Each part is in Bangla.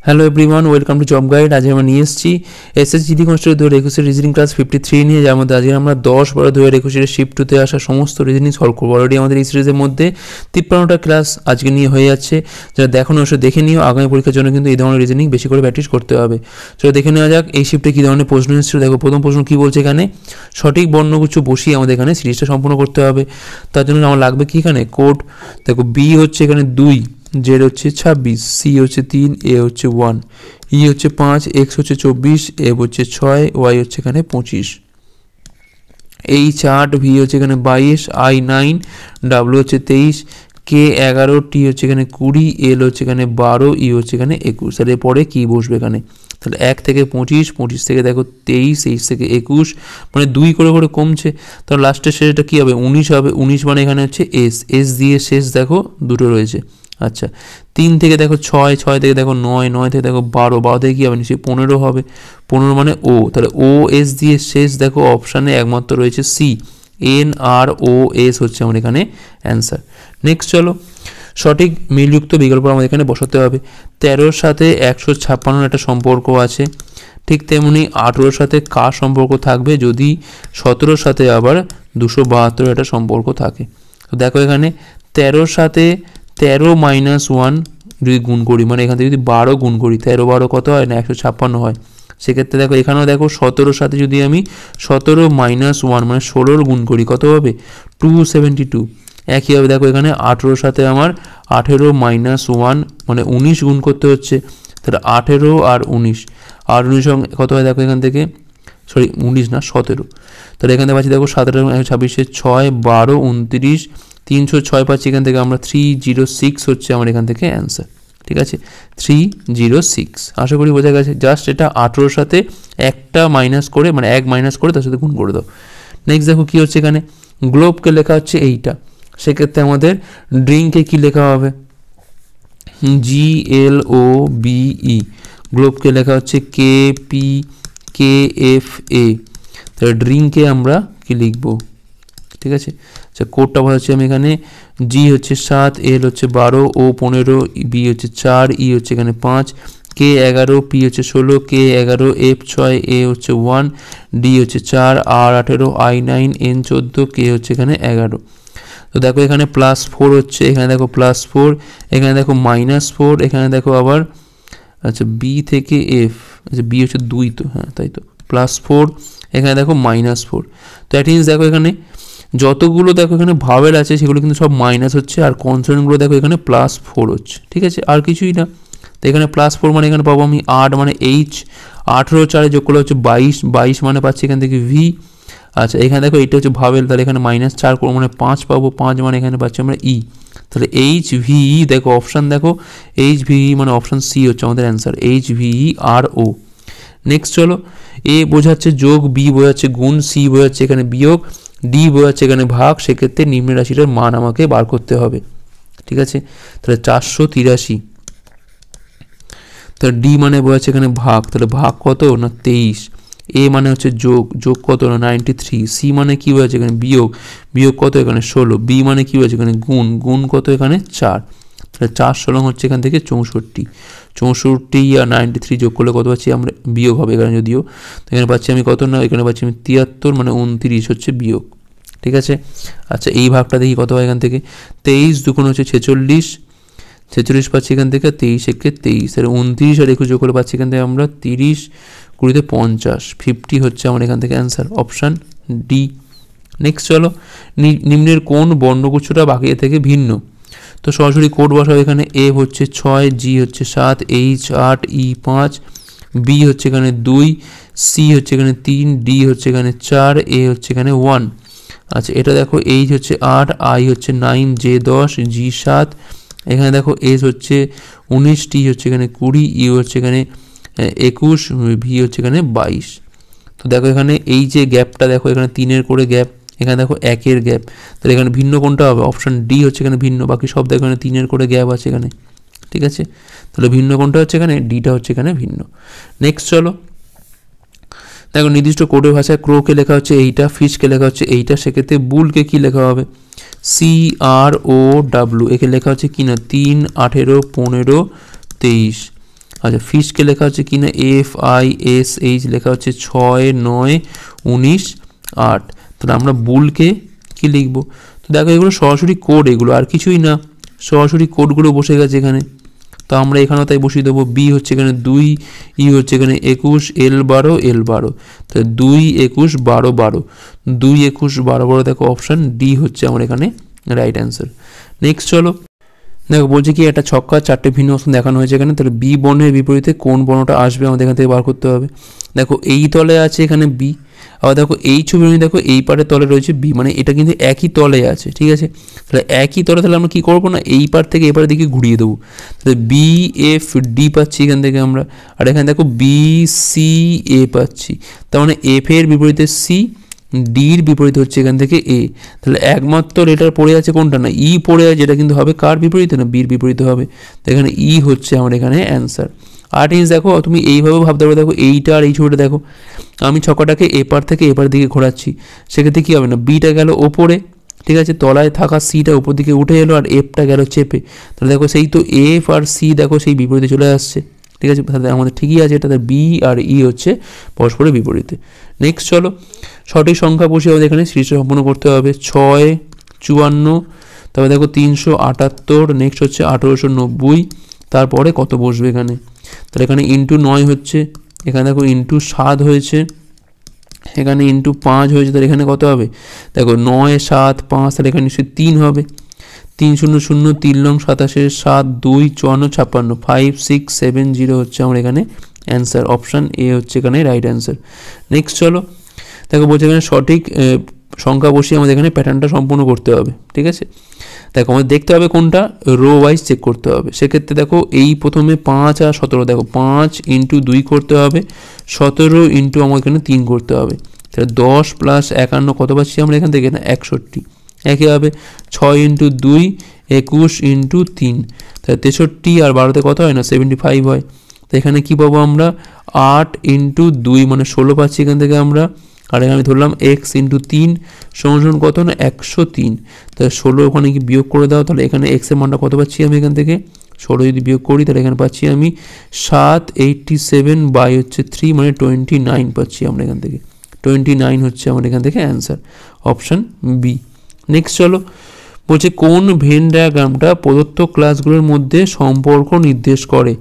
Hello everyone, welcome to job guide. আজ আমরা নিয়ে এসেছি এসএসজিডি কনস্টেবল 2021 রিজনিং ক্লাস 53 নিয়ে, যার মধ্যে আজকে আমরা 10/12/2021 শিফট 2-তে আসা সমস্ত রিজনিং সলভ করবো। অলরেডি আমাদের এই সিরিজের মধ্যে 53টা ক্লাস আজকে নিয়ে হয়ে যাচ্ছে। যারা দেখো না অবশ্যই দেখে নিও, আগামী পরীক্ষার জন্য কিন্তু এই ধরনের রিজনিং বেশি করে প্র্যাকটিস করতে হবে। চলো দেখে নেওয়া যাক এই শিফটে কী ধরনের প্রশ্ন এসেছিল। দেখো প্রথম প্রশ্ন কী বলছে, এখানে সঠিক বর্ণগুচ্ছ বসিয়ে আমাদের এখানে সিরিজটা সম্পূর্ণ করতে হবে। তার জন্য আমার লাগবে কি, এখানে কোড। দেখো বি হচ্ছে এখানে 2, জেড হচ্ছে 26, সি হচ্ছে 3, এ হচ্ছে 1, ই হচ্ছে 5, এক্স হচ্ছে 24, এফ হচ্ছে 6, ওয়াই হচ্ছে এখানে 25, এইচ 8, ভি হচ্ছে এখানে 22, আই 9, ডাব্লিউ হচ্ছে 23, কে 11, টি হচ্ছে এখানে 20, এল হচ্ছে এখানে 12, ই হচ্ছে এখানে 21। তাহলে পরে কী বসবে এখানে, তাহলে 1 থেকে 25, 25 থেকে দেখো 23, 23 থেকে 21, মানে 2 করে করে কমছে। তাহলে লাস্টের শেষটা কী হবে, 19 হবে। 19 মানে এখানে হচ্ছে এস, এস দিয়ে শেষ দেখো দুটো রয়েছে। আচ্ছা 3 থেকে দেখো 6, 6 থেকে দেখো 9, 9 থেকে দেখো 12, 12 থেকে কী হবে, নিশ্চয়ই 15 হবে। 15 মানে ও, তাহলে ও এস দিয়ে শেষ দেখো অপশানে একমাত্র রয়েছে সি, এন আর ও এস হচ্ছে আমার এখানে অ্যান্সার। নেক্সট চলো, সঠিক মিলযুক্ত বিকল্প আমাদের এখানে বসাতে হবে। 13-র সাথে 156 একটা সম্পর্ক আছে, ঠিক তেমনি 18-র সাথে কার সম্পর্ক থাকবে যদি 17-র সাথে আবার 272 একটা সম্পর্ক থাকে। তো দেখো এখানে 13-র সাথে 13 - 1 যদি গুণ করি, মানে এখান থেকে যদি 12 গুণ করি, 13 12 কত হয় না 156 হয়। সেক্ষেত্রে দেখো এখানেও দেখো 17-র সাথে যদি আমি 17 - 1 মানে 16 গুণ করি কত হবে, 272। একইভাবে দেখো এখানে 18-র সাথে আমার 18 - 1 মানে 19 গুণ করতে হচ্ছে, তাহলে 18 আর 19, আর 19 কত হয় দেখো এখান থেকে, সরি 19 না 17। তাহলে এখানে পাচ্ছি দেখো 17 - 26 6, 12 29, 306 পাচ্ছি এখান থেকে আমরা, 306 হচ্ছে আমার এখান থেকে অ্যান্সার। ঠিক আছে, 306। আশা করি বোঝা গেছে। জাস্ট এটা 18-র সাথে একটা মাইনাস করে, মানে 1 মাইনাস করে তার সাথে গুণ করে দাও। নেক্সট দেখো কী হচ্ছে, এখানে গ্লোবকে লেখা হচ্ছে এইটা, সেক্ষেত্রে আমাদের ড্রিঙ্কে কী লেখা হবে, GLOBE। গ্লোবকে লেখা হচ্ছে KPKFA। তাহলে ড্রিঙ্কে আমরা কি লিখবো, ঠিক আছে। আচ্ছা কোডটা বসাচ্ছি আমি এখানে, জি হচ্ছে 7, এল হচ্ছে 12, ও 15, বি হচ্ছে 4, ই হচ্ছে এখানে 5, কে 11, পি হচ্ছে 16, কে 11, এফ 6, এ হচ্ছে 1, ডি হচ্ছে 4, আর 18, আই 9, এন 14, কে হচ্ছে এখানে 11। তো দেখো এখানে +4 হচ্ছে, এখানে দেখো +4, এখানে দেখো -4, এখানে দেখো আবার আচ্ছা বি থেকে এফ, আচ্ছা বি হচ্ছে 2 তো, হ্যাঁ তাই তো, +4, এখানে দেখো -4। তো দ্যাট মিনস দেখো এখানে যতগুলো দেখো এখানে ভাওয়েল আছে সেগুলো কিন্তু সব মাইনাস হচ্ছে, আর কনসোনেন্টগুলো দেখো এখানে +4 হচ্ছে। ঠিক আছে, আর কিছুই না। তো এখানে +4 মানে এখানে পাবো আমি 8 মানে এইচ, 18 4 যোগ করলে হচ্ছে 22, 22 মানে পাচ্ছি এখান থেকে ভি। আচ্ছা এখানে দেখো এটা হচ্ছে ভাওয়েল, তাহলে এখানে -4 করবো মানে 5 পাবো, 5 মানে এখানে পাচ্ছি আমরা ই। তাহলে HVE দেখো অপশান দেখো, HVE মানে অপশান সি হচ্ছে আমাদের অ্যান্সার, HVERO। নেক্সট চলো, এ বোঝাচ্ছে যোগ, বি বোঝাচ্ছে গুণ, সি বোঝাচ্ছে এখানে বিয়োগ, ডি বোঝাচ্ছে এখানে ভাগ। সেক্ষেত্রে নিম্ন রাশিটার মান আমাকে বার করতে হবে। ঠিক আছে, তাহলে 483। তাহলে ডি মানে বোঝাচ্ছে এখানে ভাগ, তাহলে ভাগ কত না 23, এ মানে হচ্ছে যোগ, যোগ কত না 93, সি মানে কী বোঝাচ্ছে এখানে বিয়োগ, বিয়োগ কত এখানে 16, বি মানে কী বোঝাচ্ছে এখানে গুণ, গুণ কত এখানে 4। তাহলে 4 16 হচ্ছে এখান থেকে 64, 64 আর 93 যোগ করলে কত পাচ্ছি আমরা, বিয়োগ হবে এখানে যদিও, তো এখানে পাচ্ছি আমি কত না, এখানে পাচ্ছি আমি 73 মানে 29 হচ্ছে বিয়োগ। ঠিক আছে, আচ্ছা এই ভাগটা দেখি কত হয় এখান থেকে, 23 2 হচ্ছে 46, 46 পাচ্ছি এখান থেকে, 23 একে 23, তাহলে 29 আর 21 যোগ করে পাচ্ছি এখান থেকে আমরা 30, 20 50, 50 হচ্ছে আমার এখান থেকে অ্যান্সার, অপশান ডি। নেক্সট চলো, নিম্নের কোন বর্ণগুচ্ছটা বাকি থেকে ভিন্ন। তো সরাসরি কোড বসাও এখানে, এ হচ্ছে 6, জি হচ্ছে 7, এইচ 8, ই 5, বি হচ্ছে এখানে 2, সি হচ্ছে এখানে 3, ডি হচ্ছে এখানে 4, এ হচ্ছে এখানে 1। আচ্ছা এটা দেখো এইচ হচ্ছে 8, আই হচ্ছে 9, জে 10, জি 7, এখানে দেখো এস হচ্ছে 19, টি হচ্ছে এখানে 20, ইউ হচ্ছে এখানে 21, ভি হচ্ছে এখানে 22। তো দেখো এখানে এই যে গ্যাপটা দেখো এখানে 3-এর করে গ্যাপ, এখানে দেখো 1-এর গ্যাপ, তাহলে এখানে ভিন্ন কোনটা হবে, অপশান ডি হচ্ছে এখানে ভিন্ন, বাকি সব দেখো এখানে 3-এর করে গ্যাপ আছে এখানে। ঠিক আছে, তাহলে ভিন্ন কোনটা হচ্ছে এখানে, ডিটা হচ্ছে এখানে ভিন্ন। নেক্সট চলো, দেখো নির্দিষ্ট কোডের ভাষায় ক্রোকে লেখা হচ্ছে এইটা, ফিশকে লেখা হচ্ছে এইটা, সেক্ষেত্রে বুলকে কী লেখা হবে, CROW, একে লেখা হচ্ছে কি না 3 18 15 23। আচ্ছা ফিশকে লেখা হচ্ছে কি না FISH লেখা হচ্ছে 6 9 19 8। তাহলে আমরা বুলকে কি লিখবো? তো দেখো এগুলো সরাসরি কোড, এগুলো আর কিছুই না, সরাসরি কোডগুলো বসে গেছে এখানে। তো আমরা এখানেও তাই বসিয়ে দেবো। বি হচ্ছে এখানে 2, ই হচ্ছে এখানে 21, L12 তাহলে 2 21 12 12, 2 21 12 12 দেখো অপশান ডি হচ্ছে আমার এখানে রাইট অ্যান্সার। নেক্সট চলো দেখো বলছে কি একটা ছক্কা 4টে ভিন্ন অবস্থান দেখানো হয়েছে এখানে, তাহলে বি বর্ণের বিপরীতে কোন বর্ণটা আসবে আমাদের এখান থেকে বার করতে হবে। দেখো এই তলে আছে এখানে বি, আবার দেখো এই ছবি দেখো এই পারের তলে রয়েছে বি, মানে এটা কিন্তু একই তলে আছে, ঠিক আছে। তাহলে একই তলে তাহলে আমরা কী করবো না, এই পার থেকে এই পারের দিকে ঘুরিয়ে দেবো। তাহলে BFD পাচ্ছি এখান থেকে আমরা, আর এখানে দেখো BCA পাচ্ছি, তার মানে এফ এর বিপরীতে সি, ডির বিপরীত হচ্ছে এখান থেকে এ। তাহলে একমাত্র লেটার পড়ে আছে কোনটা না ই পড়ে আছে, যেটা কিন্তু হবে কার বিপরীতে না বির বিপরীতে হবে। তো এখানে ই হচ্ছে আমার এখানে অ্যান্সার। 8 ইঞ্চ দেখো তুমি এইভাবেও ভাবতে পারো, দেখো এইটা আর এই ছবিটা দেখো, আমি ছক্কাটাকে এপার থেকে এপার দিকে ঘোরাচ্ছি, সেক্ষেত্রে কী হবে না বিটা গেল ওপরে, ঠিক আছে, তলায় থাকা সিটা উপর দিকে উঠে এলো আর এফটা গেল চেপে। তাহলে দেখো সেই তো এফ আর সি দেখো সেই বিপরীতে চলে আসছে, ঠিক আছে, তাহলে আমাদের ঠিকই আছে, এটাতে বি আর ই হচ্ছে পরস্পরের বিপরীতে। নেক্সট চলো সঠিক সংখ্যা বসে আমাদের এখানে সিরিজটা সম্পূর্ণ করতে হবে। 6 54, তারপরে দেখো 378, নেক্সট হচ্ছে 1890, তারপরে কত বসবে এখানে, তাহলে এখানে ইন্টু 9 হচ্ছে, এখানে দেখো ইন্টু 7 হয়েছে, এখানে ইন্টু 5 হয়েছে, তাহলে এখানে কত হবে দেখো 9 7 5, তাহলে এখানে নিশ্চয়ই 3 হবে। 3 0 0 3 লং 27 7 2 54 56 5 6 7 0 হচ্ছে আমার এখানে অ্যান্সার। অপশান এ হচ্ছে এখানে রাইট অ্যান্সার। নেক্সট চলো দেখো বলছে এখানে সঠিক সংখ্যা বসিয়ে আমাদের এখানে প্যাটার্নটা সম্পূর্ণ করতে হবে, ঠিক আছে। দেখো আমাদের দেখতে হবে কোনটা রো ওয়াইজ চেক করতে হবে, সেক্ষেত্রে দেখো এই প্রথমে 5 আর 17, দেখো 5 ইন্টু 2 করতে হবে, 17 ইন্টু আমার এখানে 3 করতে হবে, তাহলে 10 প্লাস 51 কত পাচ্ছি আমরা এখান থেকে না 61। একইভাবে 6 ইন্টু 2 21 ইন্টু 3, তাহলে 63 আর 12তে কত হয় না 75 হয়। তো এখানে কী পাবো আমরা 8 ইন্টু 2 মানে 16 পাচ্ছি এখান থেকে আমরা, আর এখানে ধরলাম এক্স ইন্টু 3 সমান কত না 103, তাহলে 16 ওখানে কি বিয়োগ করে দাও, তাহলে এখানে এক্সের মানটা কত পাচ্ছি আমি এখান থেকে 16 যদি বিয়োগ করি তাহলে এখানে পাচ্ছি আমি 787 বাই হচ্ছে 3 মানে 29 পাচ্ছি আমরা এখান থেকে, 29 হচ্ছে আমার এখান থেকে অ্যান্সার। Option B. নেক্সট চলো বলছে কোন ভেন ডায়াগ্রামটা প্রদত্ত ক্লাসগুলোর মধ্যে সম্পর্ক নির্দেশ করে।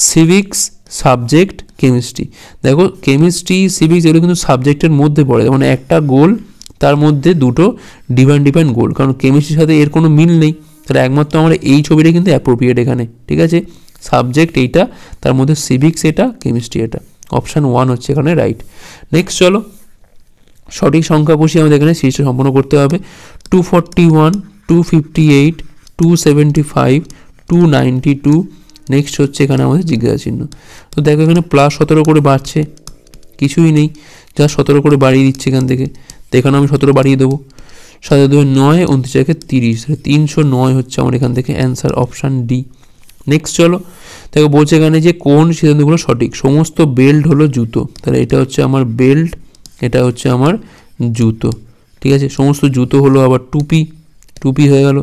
Civics, subject, chemistry. দেখো কেমিস্ট্রি সিভিক্স এগুলো কিন্তু সাবজেক্টের মধ্যে পড়ে, মানে একটা গোল তার মধ্যে দুটো ডিফারেন্ট গোল, কারণ কেমিস্ট্রির সাথে এর কোনো মিল নেই, তাহলে একমাত্র আমরা এই ছবিটা কিন্তু অ্যাপ্রোপ্রিয়েট এখানে, ঠিক আছে। সাবজেক্ট এইটা, তার মধ্যে সিভিক্স এটা, কেমিস্ট্রি এটা, অপশান 1 হচ্ছে এখানে রাইট। নেক্সট চলো সঠিক সংখ্যা বসিয়ে আমাদের এখানে সিরিজটা সম্পন্ন করতে হবে। 241, 258, 275, 292, নেক্সট হচ্ছে এখানে আমাদের জিজ্ঞাসা চিহ্ন। তো দেখো এখানে প্লাস 17 করে বাড়ছে, কিছুই নেই, যা 17 করে বাড়িয়ে দিচ্ছে এখান থেকে, তো এখানে আমি 17 বাড়িয়ে দেবো, 7 2 9 29 30, 309 হচ্ছে আমার এখান থেকে অ্যান্সার। Option D. নেক্সট চলো দেখো বলছে এখানে যে কোন সিদ্ধান্তগুলো সঠিক। সমস্ত বেল্ট হলো জুতো, তাহলে এটা হচ্ছে আমার বেল্ট, এটা হচ্ছে আমার জুতো, ঠিক আছে। সমস্ত জুতো হলো আবার টুপি, টুপি হয়ে গেল।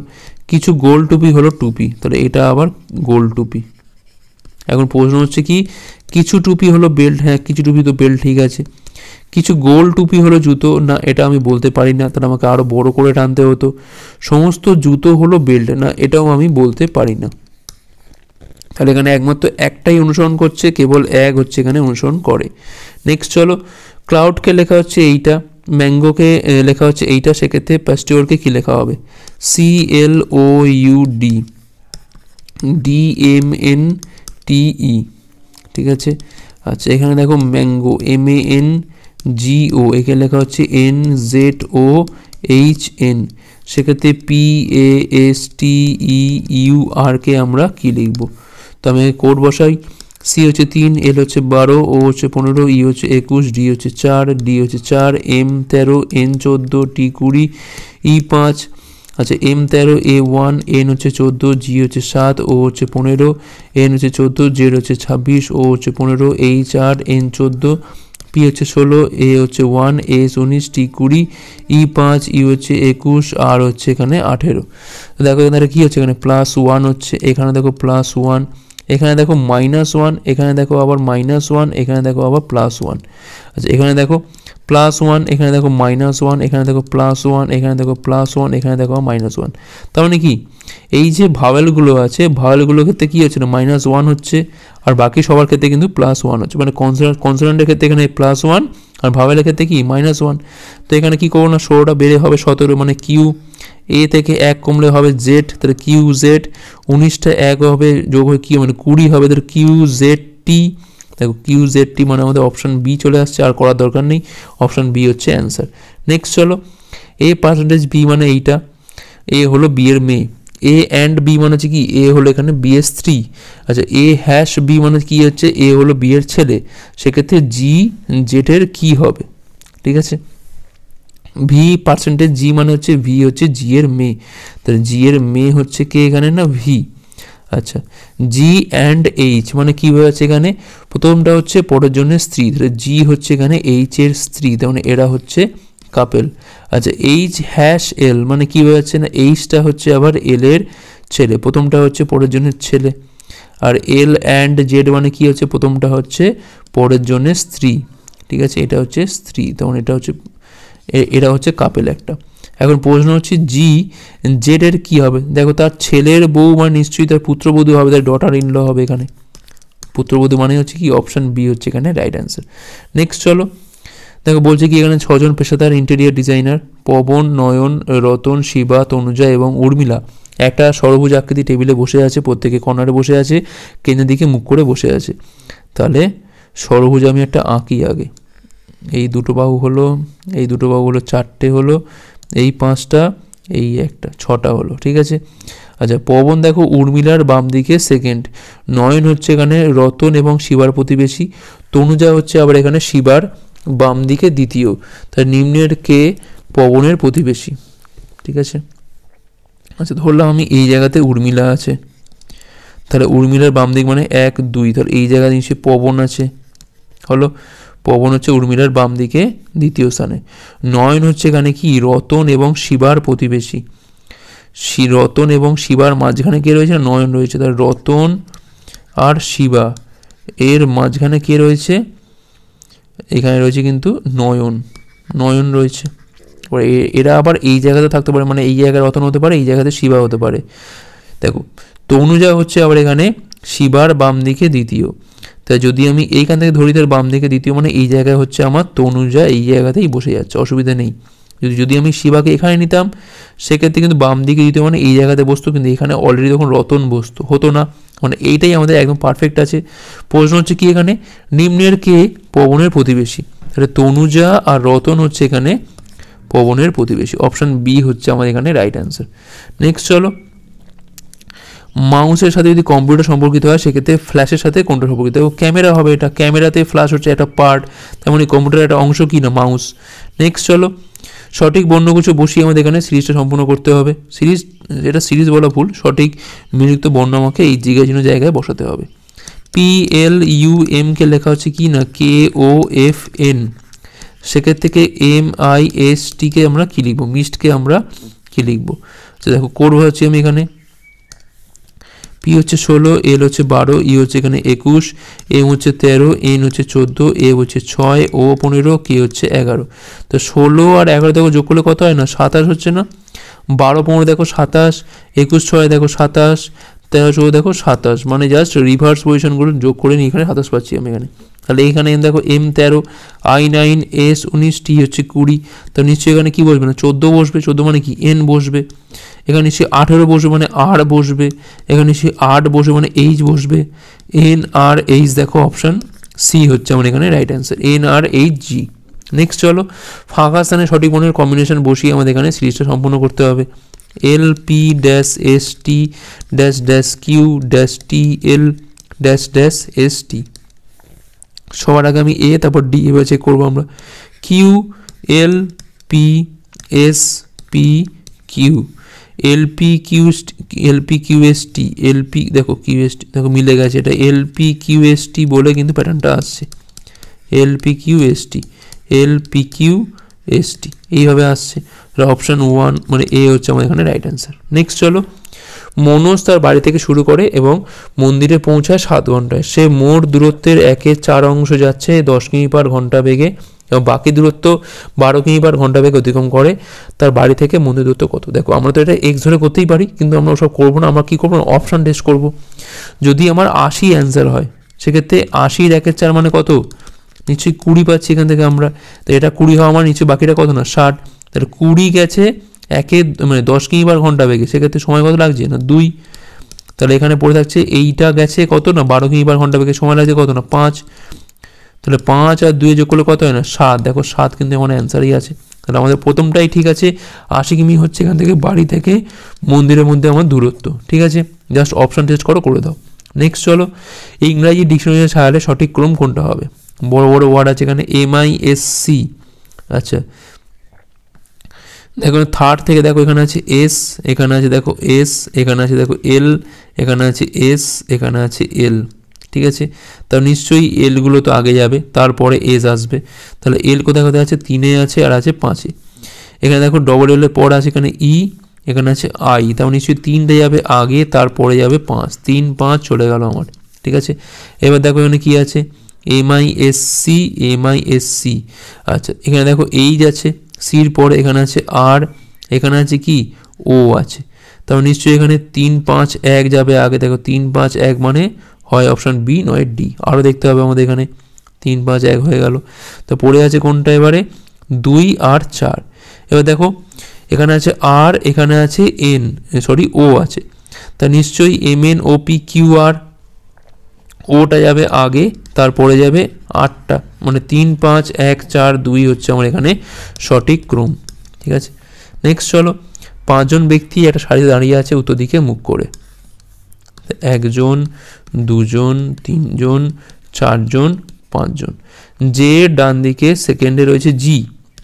কিছু গোল টুপি হলো টুপি, তাহলে এটা আবার গোল টুপি। এখন প্রশ্ন হচ্ছে কি কিছু টুপি হলো বেল্ট, হ্যাঁ কিছু টুপি তো বেল্ট, ঠিক আছে। কিছু গোল টুপি হলো জুতো, না এটা আমি বলতে পারি না, তাহলে আমাকে আরও বড় করে টানতে হতো। সমস্ত জুতো হলো বেল্ট, না এটাও আমি বলতে পারি না, তাহলে এখানে একমাত্র একটাই অনুসরণ করছে, কেবল এক হচ্ছে এখানে অনুসরণ করে। নেক্সট চলো ক্লাউডকে লেখা হচ্ছে এইটা, ম্যাঙ্গোকে লেখা হচ্ছে এইটা, সেক্ষেত্রে পাস্টিওরকে কী লেখা হবে CLOUD DMNTE, ঠিক আছে। আচ্ছা এখানে দেখো ম্যাঙ্গো MANGO, একে লেখা হচ্ছে NZOHN, সেক্ষেত্রে PASTEURকে আমরা কী লিখবো, তো আমি কোড বসাই। সি হচ্ছে 3, এল হচ্ছে 12, ও হচ্ছে 15, ই হচ্ছে 21, ডি হচ্ছে 4, ডি হচ্ছে 4, M 13, N 14, টি 20, ই 5, আচ্ছা M 13, A1, N হচ্ছে 14, জি হচ্ছে 7, ও হচ্ছে 15, N হচ্ছে 14, জেড হচ্ছে 26, ও হচ্ছে 15, H 8, N 14, পি হচ্ছে 16, এ হচ্ছে 1, এস 19, টি 20, ই 5, ই হচ্ছে 21, আর হচ্ছে এখানে 18। দেখো এখানে কী হচ্ছে এখানে +1 হচ্ছে, এখানে দেখো +1, এখানে দেখো -1, এখানে দেখো আবার -1, এখানে দেখো আবার +1। আচ্ছা এখানে দেখো +1, এখানে দেখো -1, এখানে দেখো +1, এখানে দেখো +1, এখানে দেখো -1। তার মানে কি এই যে ভাওয়েলগুলো আছে, ভাওয়েলগুলোর ক্ষেত্রে কী হচ্ছে না -1 হচ্ছে, আর বাকি সবার ক্ষেত্রে কিন্তু +1 হচ্ছে। মানে কনসোনেন্টের ক্ষেত্রে এখানে +1 আর ভাওয়েলের ক্ষেত্রে কি -1। তো এখানে কি করবো না, 16টা বেড়ে হবে 17, মানে কিউ। এ থেকে 1 কমলে হবে জেড, তাহলে কিউ জেড। 19টা 1 হবে যোগ হয়ে কি মানে 20 হবে, তাহলে কিউ জেড টি। দেখো কিউ জেড টি মানে আমাদের অপশান বি চলে আসছে, আর করার দরকার নেই, অপশান বি হচ্ছে অ্যান্সার। নেক্সট চলো, এ পার্সেন্টেজ বি মানে এইটা, এ হলো বি এর মেয়ে। এ অ্যান্ড বি মানে হচ্ছে কি, এ হলো এখানে বি এর স্ত্রী। আচ্ছা এ হ্যাশ বি মানে কি হচ্ছে, এ হলো বি এর ছেলে। সেক্ষেত্রে জি জেটের কি হবে, ঠিক আছে। ভি পার্সেন্টেজ জি মানে হচ্ছে ভি হচ্ছে জি এর মেয়ে, তাহলে জি এর মেয়ে হচ্ছে কে এখানে না ভি। আচ্ছা জি অ্যান্ড এইচ মানে কী হয়েছে এখানে, প্রথমটা হচ্ছে পরের জন্য স্ত্রী, তাহলে জি হচ্ছে এখানে এইচ এর স্ত্রী, তার মানে এরা হচ্ছে কাপেল। আচ্ছা এইচ হ্যাশ এল মানে কী হয়েছে না, এইচটা হচ্ছে আবার এল এর ছেলে, প্রথমটা হচ্ছে পরের জন্য ছেলে। আর এল অ্যান্ড জেড মানে কী হচ্ছে, প্রথমটা হচ্ছে পরের জন্য স্ত্রী, ঠিক আছে, এটা হচ্ছে স্ত্রী, তখন এটা হচ্ছে এরা হচ্ছে কাপেল একটা। এখন প্রশ্ন হচ্ছে জি জেডের কী হবে, দেখো তার ছেলের বউ মানে নিশ্চয়ই তার পুত্রবধূ হবে, তার ডটার ইন ল হবে এখানে, পুত্রবধূ মানে হচ্ছে কি অপশান বি হচ্ছে এখানে রাইট অ্যান্সার। নেক্সট চলো, দেখো বলছে কি এখানে 6 জন পেশাদার ইন্টেরিয়ার ডিজাইনার পবন, নয়ন, রতন, শিবা, তনুজা এবং উর্মিলা একটা ষড়ভুজ আকৃতি টেবিলে বসে আছে, প্রত্যেকে কর্নারে বসে আছে, কেন্দ্রের দিকে মুখ করে বসে আছে। তাহলে ষড়ভুজ আমি একটা আঁকি আগে, এই দুটো বাহু হলো, এই দুটো বাহু হলো 4টে হলো, এই 5টা, এই একটা 6টা হলো, ঠিক আছে। আচ্ছা পবন দেখো উর্মিলার বাম দিকে সেকেন্ড, নয়ন হচ্ছে এখানে রতন এবং শিবার প্রতিবেশী, তনুজা হচ্ছে আবার এখানে শিবার বাম দিকে দ্বিতীয়, তার নিম্নের কে পবনের প্রতিবেশী, ঠিক আছে। আচ্ছা ধরলাম আমি এই জায়গাতে উর্মিলা আছে, তাহলে উর্মিলার বাম দিক মানে 1 2, তাহলে এই জায়গায় নিশ্চয়ই পবন আছে, হলো পবন হচ্ছে উর্মিলার বাম দিকে দ্বিতীয় স্থানে। নয়ন হচ্ছে এখানে কি রতন এবং শিবার প্রতিবেশী, রতন এবং শিবার মাঝখানে কে রয়েছে, নয়ন রয়েছে, তার রতন আর শিবা এর মাঝখানে কে রয়েছে, এখানে রয়েছে কিন্তু নয়ন, নয়ন রয়েছে। এরা আবার এই জায়গাতে থাকতে পারে, মানে এই জায়গায় রতন হতে পারে, এই জায়গাতে শিবা হতে পারে। দেখো তনুজা হচ্ছে আবার এখানে শিবার বাম দিকে দ্বিতীয়, তাই যদি আমি এইখান থেকে ধরি তার বাম দিকে দ্বিতীয় মানে এই জায়গায় হচ্ছে আমার তনুজা এই জায়গাতেই বসে যাচ্ছে, অসুবিধা নেই। যদি আমি শিবাকে এখানে নিতাম সেক্ষেত্রে কিন্তু বাম দিকে দ্বিতীয় মানে এই জায়গাতে বসতো, কিন্তু এখানে অলরেডি তখন রতন বসতো, হতো না, মানে এইটাই আমাদের একদম পারফেক্ট আছে। প্রশ্ন হচ্ছে কি এখানে নিম্নের কে পবনের প্রতিবেশী, তাহলে তনুজা আর রতন হচ্ছে এখানে পবনের প্রতিবেশী, অপশান বি হচ্ছে আমাদের এখানে রাইট অ্যান্সার। নেক্সট চলো, মাউসের সাথে যদি কম্পিউটার সম্পর্কিত হয় সেক্ষেত্রে ফ্ল্যাশের সাথে কোনটা সম্পর্কিত, ক্যামেরা হবে, এটা ক্যামেরাতে ফ্ল্যাশ হচ্ছে একটা পার্ট, তেমনি কম্পিউটারের একটা অংশ কি না মাউস। নেক্সট চলো, সঠিক বর্ণগুচ্ছ বসিয়ে আমাদের এখানে সিরিজটা সম্পূর্ণ করতে হবে, সিরিজ এটা সিরিজ বলা ভুল, সঠিক মিলিত বর্ণ আমাকে এই জিজ্ঞাসীন জায়গায় বসাতে হবে। PLUM কে লেখা হচ্ছে কি না KOFN, সেক্ষেত্রে থেকে MIST কে আমরা কি লিখবো, মিস্টকে আমরা কি লিখবো। আচ্ছা দেখো করবো হচ্ছে আমি এখানে পি হচ্ছে 16, এল হচ্ছে 12, ই হচ্ছে এখানে 21, এম হচ্ছে 13, এন হচ্ছে 14, এ হচ্ছে 6, ও 15, কে হচ্ছে 11। তো 16 আর 11 দেখো যোগ করলে কত হয় না 27 হচ্ছে না, 12 15 দেখো 27, 21 6 দেখো 27, 13 14 দেখো 27, মানে জাস্ট রিভার্স পজিশনগুলো যোগ করে নিয়ে এখানে 27 পাচ্ছি আমি এখানে। তাহলে এইখানে দেখো M 13, I 9, S 19, T হচ্ছে 20, তো নিশ্চয়ই এখানে কি বসবে না 14 বসবে, 14 মানে কি N বসবে, এখানে নিশ্চয়ই 18 বসবে মানে R বসবে, এখানে নিশ্চয়ই 8 বসবে মানে H বসবে, N R H দেখো অপশান সি হচ্ছে আমার এখানে রাইট অ্যান্সার, NRHG। নেক্সট চলো, ফাঁকা স্থানে সঠিক বর্ণের কম্বিনেশন বসিয়ে আমাদের এখানে সিরিজটা সম্পূর্ণ করতে হবে। LP-ST-Q-TL-ST, সবার আগে আমি এ তারপর ডি এবার চেক করবো আমরা। QLPSPQ, LPQST, দেখো QST দেখো মিলে গেছে, এটা LPQST বলে কিন্তু প্যাটার্নটা আসছে, LPQST এইভাবে আসছে, অপশান 1 মানে এ হচ্ছে আমাদের এখানে রাইট অ্যান্সার। নেক্সট চলো, মনোজ তার বাড়ি থেকে শুরু করে এবং মন্দিরে পৌঁছায় 7 ঘন্টায়। সে মোট দূরত্বের 1/4 অংশ যাচ্ছে 10 কিমি/ঘন্টা বেগে এবং বাকি দূরত্ব 12 কিমি/ঘন্টা বেগে অতিক্রম করে। তার বাড়ি থেকে মন্দির দূরত্ব কত? দেখো আমরা তো এটা এক্স ধরে করতেই পারি, কিন্তু আমরা ওসব করবো না। আমরা কী করবো? অপশান টেস্ট করব। যদি আমার 80 অ্যান্সার হয় সেক্ষেত্রে 80 × 1/4 মানে কত? নিশ্চয়ই 20 পাচ্ছি এখান থেকে আমরা। তো এটা 20 হওয়া আমার নিশ্চয়ই বাকিটা কত না 60। তাহলে 20 গেছে 10 কিমি/ঘন্টা বেগে, সেক্ষেত্রে সময় কত লাগছে না 2। তাহলে এখানে পড়ে থাকছে এইটা গেছে কত না 12 কিমি/ঘন্টা বেগে, সময় লাগছে কত না 5। তাহলে 5 আর 2 যোগ করলে কত হয় না 7। দেখো 7 কিন্তু এখানে অ্যান্সারই আছে। তাহলে আমাদের প্রথমটাই ঠিক আছে, 80 কিমি হচ্ছে এখান থেকে বাড়ি থেকে মন্দিরের মধ্যে আমার দূরত্ব। ঠিক আছে, জাস্ট অপশান টেস্ট করে দাও। নেক্সট চলো, ইংরাজি ডিকশনারির সাহায্যে সঠিক ক্রম কোনটা হবে? বড় বড় ওয়ার্ড আছে এখানে MISC। আচ্ছা দেখো থার্ড থেকে দেখো এখানে আছে S, এখানে আছে দেখো S, এখানে আছে দেখো L, এখানে আছে S, এখানে আছে L। ঠিক আছে, তার নিশ্চয়ই এলগুলো তো আগে যাবে, তারপরে এস আসবে। তাহলে এল কোথায় কোথায় আছে? 3-এ আছে আর আছে 5-এ। এখানে দেখো ডবল এলের পর আছে এখানে ই, এখানে আছে আই, তাও নিশ্চয়ই 3টে যাবে আগে, তারপরে যাবে 5। 3, 5 চলে গেল আমার। ঠিক আছে, এবার দেখো এখানে কি আছে? MISC, MISC। আচ্ছা এখানে দেখো এইচ আছে, সির পরে এখানে আছে আর, এখানে আছে কি ও আছে। তাও নিশ্চয়ই এখানে 3, 5, 1 যাবে আগে। দেখো 3, 5, 1 মানে হয় অপশান বি নয় ডি। আরও দেখতে হবে আমাদের এখানে 3, 5, 1 হয়ে গেল। তো পড়ে আছে কোনটা এবারে? 2 আর 4। এবার দেখো এখানে আছে আর, এখানে আছে এন, সরি ও আছে। তা নিশ্চয়ই MNOPQR, ওটা যাবে আগে, তারপরে যাবে 8টা, মানে 3, 5, 1, 4, 2 হচ্ছে আমার এখানে সঠিক ক্রম। ঠিক আছে, নেক্সট চলো, 5 জন ব্যক্তি একটা সারিতে দাঁড়িয়ে আছে উত্তর দিকে মুখ করে। 1 জন, 2 জন, 3 জন, 4 জন, 5 জন। যে ডান দিকে সেকেন্ডে রয়েছে জি,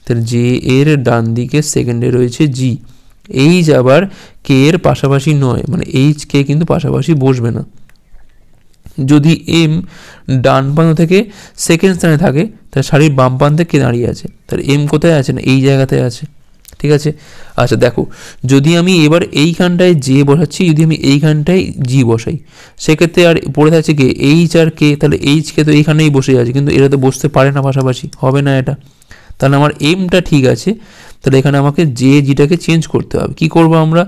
তাহলে জে এর ডান দিকে সেকেন্ডে রয়েছে জি। এইচ আবার কে এর পাশাপাশি নয়, মানে এইচ কে কিন্তু পাশাপাশি বসবে না। যদি এম ডান প্রান্ত থেকে সেকেন্ড স্থানে থাকে তাহলে শাড়ির বাম প্রান্তে কে দাঁড়িয়ে আছে? তাহলে এম কোথায় আছে? না এই জায়গাতে আছে। ঠিক আছে, আচ্ছা দেখো যদি আমি এবার এইখানটায় জে বসাচ্ছি, যদি আমি এইখানটায় জি বসাই, সেক্ষেত্রে আর পড়ে থাকছে কে এইচ আর কে, তাহলে এইচ কে তো এইখানেই বসে আছে, কিন্তু এরা তো বসতে পারে না পাশাপাশি, হবে না এটা। তাহলে আমার এমটা ঠিক আছে, তাহলে এখানে আমাকে জে জিটাকে চেঞ্জ করতে হবে। কি করব আমরা?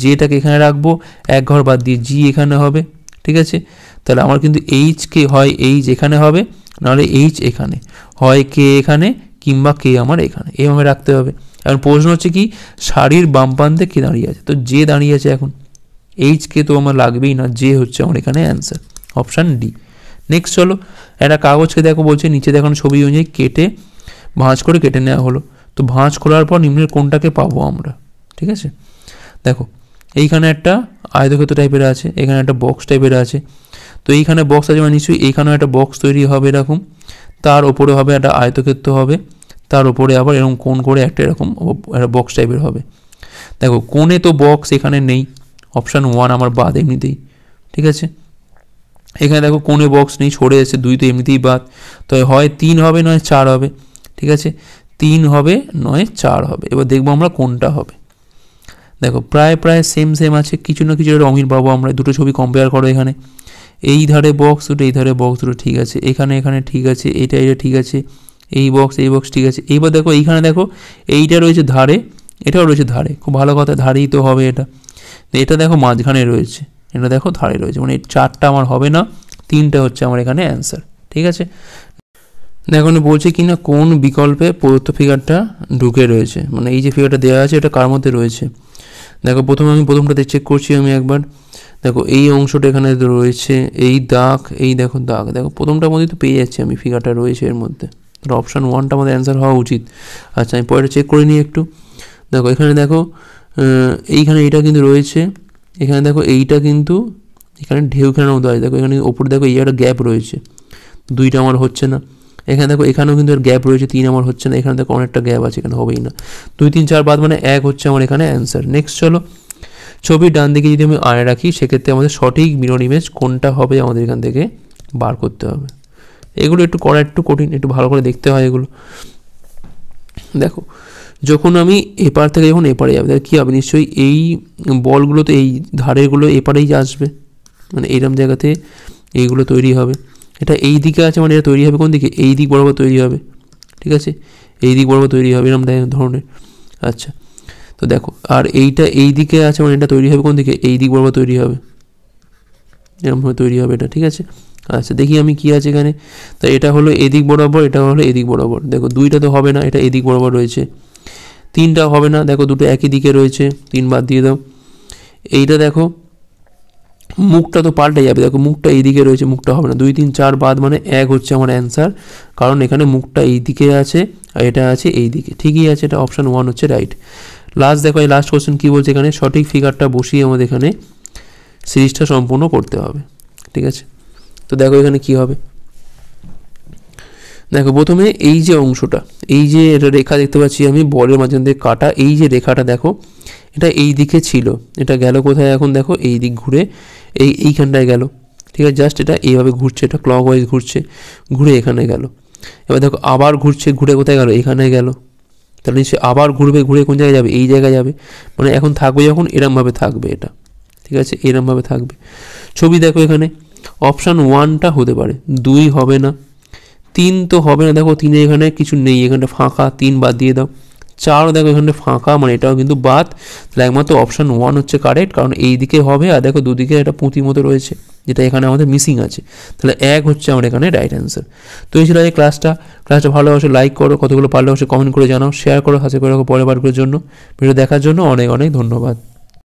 জেটাকে এখানে রাখবো, 1 ঘর বাদ দিয়ে জি এখানে হবে। ঠিক আছে, তাহলে আমার কিন্তু এইচ কে হয় এইচ এখানে হবে, নাহলে এইচ এখানে, হয় কে এখানে কিংবা কে আমার এখানে, এইভাবে রাখতে হবে। এখন প্রশ্ন হচ্ছে কি শাড়ির বাম প্রান্তে কে দাঁড়িয়ে আছে? তো জে দাঁড়িয়ে আছে। এখন এইচ কে তো আমার লাগবেই না, জে হচ্ছে আমার এখানে অ্যান্সার, অপশান ডি। নেক্সট চলো, একটা কাগজকে দেখো বলছে নিচে দেখানো ছবি অনুযায়ী কেটে ভাঁজ করে কেটে নেওয়া হলো। তো ভাঁজ করার পর নিম্নের কোনটাকে পাবো আমরা? ঠিক আছে, দেখো এইখানে একটা আয়তক্ষেত্র টাইপের আছে, এখানে একটা বক্স টাইপের আছে। তো এইখানে বক্স আছে মানে নিশ্চয়ই এইখানেও একটা বক্স তৈরি হবে এরকম, তার ওপরে হবে একটা আয়তক্ষেত্র হবে, তার উপরে আবার এরকম কোণ করে একটা এরকম একটা বক্স টাইপের হবে। দেখো কোণে তো বক্স এখানে নেই, অপশান 1 আমার বাদ এমনিতেই। ঠিক আছে, এখানে দেখো কোণে বক্স নেই, সরে এসে 2 তো এমনিতেই বাদ। তো হয় 3 হবে নয় 4 হবে। ঠিক আছে, 3 হবে নয় 4 হবে। এবার দেখবো আমরা কোনটা হবে। দেখো প্রায় সেম আছে, কিছু না কিছু অমিল পাবো আমরা। দুটো ছবি কম্পেয়ার করো, এখানে এই ধারে বক্স দুটো, এই ধারে বক্স দুটো ঠিক আছে, এখানে ঠিক আছে, এটা ঠিক আছে, এই বক্স ঠিক আছে। এইবার দেখো এইখানে দেখো এইটা রয়েছে ধারে, এটাও রয়েছে ধারে, খুব ভালো কথা, ধারেই তো হবে এটা। এটা দেখো মাঝখানে রয়েছে, এটা দেখো ধারে রয়েছে, মানে 4টা আমার হবে না, 3টা হচ্ছে আমার এখানে অ্যান্সার। ঠিক আছে, দেখো বলছে কি না কোন বিকল্পে প্রদত্ত ফিগারটা ঢুকে রয়েছে, মানে এই যে ফিগারটা দেওয়া আছে এটা কার মধ্যে রয়েছে। দেখো প্রথমে প্রথমটাতে চেক করছি আমি একবার। দেখো এই অংশটা এখানে রয়েছে, এই দাগ, এই দেখো দাগ, দেখো প্রথমটার মধ্যে তো পেয়ে যাচ্ছি আমি, ফিগারটা রয়েছে এর মধ্যে। অপশান 1টা আমাদের অ্যান্সার হওয়া উচিত। আচ্ছা আমি পরেরটা চেক করে নিই একটু। দেখো এখানে দেখো এইখানে এইটা কিন্তু রয়েছে, এখানে দেখো এইটা কিন্তু এখানে ঢেউ খেলানোর মতো আছে। দেখো এখানে ওপরে দেখো এই একটা গ্যাপ রয়েছে, 2টা আমার হচ্ছে না। এখানে দেখো এখানেও কিন্তু গ্যাপ রয়েছে, 3 আমার হচ্ছে না। এখানে দেখো অনেকটা গ্যাপ আছে, এখানে হবেই না। 2, 3, 4 বাদ মানে 1 হচ্ছে আমার এখানে অ্যান্সার। নেক্সট চলো, ছবির ডান দিকে যদি আমি আয় রাখি সেক্ষেত্রে আমাদের সঠিক মিরর ইমেজ কোনটা হবে আমাদের এখান থেকে বার করতে হবে। এগুলো একটু করা একটু কঠিন, একটু ভালো করে দেখতে হয় এগুলো। দেখো যখন আমি এপার থেকে যখন এপারে যাবে তাহলে কী হবে, নিশ্চয়ই এই বলগুলো তো এই ধারেরগুলো এপারেই আসবে, মানে এইরকম জায়গাতে এইগুলো তৈরি হবে। এটা এই দিকে আছে মানে এটা তৈরি হবে কোন দিকে, এই দিক বরাবর তৈরি হবে, ঠিক আছে, এই দিক বরাবর তৈরি হবে এরকম ধরনের। আচ্ছা, তো দেখো আর এইটা এই দিকে আছে মানে এটা তৈরি হবে কোন দিকে, এই দিক বরাবর তৈরি হবে, এরকমভাবে তৈরি হবে এটা, ঠিক আছে। আচ্ছা দেখি আমি কী আছে এখানে, তা এটা হলো এদিক বরাবর, এটা হলো এদিক বরাবর, দেখো দুইটা তো হবে না, এটা এদিক বরাবর রয়েছে। তিনটা হবে না, দেখো দুটো একই দিকে রয়েছে, 3 বাদ দিয়ে দাও। এইটা দেখো মুখটা তো পাল্টে যাবে, দেখো মুখটা এই দিকে রয়েছে, মুখটা হবে না, 2 3 4 বাদ মানে 1 হচ্ছে আমার অ্যান্সার, কারণ এখানে মুখটা এই দিকে আছে আর এটা আছে এই দিকে, ঠিকই আছে, এটা অপশান 1 হচ্ছে রাইট। লাস্ট দেখো এই লাস্ট কোশ্চেন কী বলছে এখানে, সঠিক ফিগারটা বসিয়ে আমাদের এখানে সিরিজটা সম্পূর্ণ করতে হবে, ঠিক আছে। তো দেখো এখানে কি হবে, দেখো প্রথমে এই যে অংশটা, এই যে এটা রেখা দেখতে পাচ্ছি আমি বলের মাঝখান দিয়ে কাটা, এই যে রেখাটা দেখো এটা এই দিকে ছিল, এটা গেল কোথায় এখন দেখো এই দিক ঘুরে এইখানটায় গেল, ঠিক আছে, জাস্ট এটা এইভাবে ঘুরছে, এটা ক্লক ওয়াইজ ঘুরছে, ঘুরে এখানে গেল। এবার দেখো আবার ঘুরছে, ঘুরে কোথায় গেল, এখানে গেল, তাহলে নিশ্চয়ই আবার ঘুরবে, ঘুরে কোন জায়গায় যাবে, এই জায়গায় যাবে, মানে এখন থাকবে যখন এরমভাবে থাকবে এটা, ঠিক আছে, এরমভাবে থাকবে। ছবি দেখো এখানে অপশান 1টা হতে পারে, 2 হবে না, 3 তো হবে না, দেখো 3 এখানে কিছু নেই, এখানটা ফাঁকা, 3 বাদ দিয়ে দাও। 4 দেখো এখানে ফাঁকা, মানে এটাও কিন্তু বাদ, তাহলে একমাত্র অপশান 1 হচ্ছে কারেক্ট, কারণ এই দিকে হবে আর দেখো দুদিকে একটা পুঁতির মতো রয়েছে যেটা এখানে আমাদের মিসিং আছে, তাহলে 1 হচ্ছে আমার এখানে রাইট অ্যান্সার। তো এই ছিল এই ক্লাসটা ভালো অবশ্যই লাইক করো, কতগুলো পারলে অবশ্যই কমেন্ট করে জানাও, শেয়ার করো, হাতে করে রাখো পরের বারগুলোর জন্য। ভিডিও দেখার জন্য অনেক অনেক ধন্যবাদ।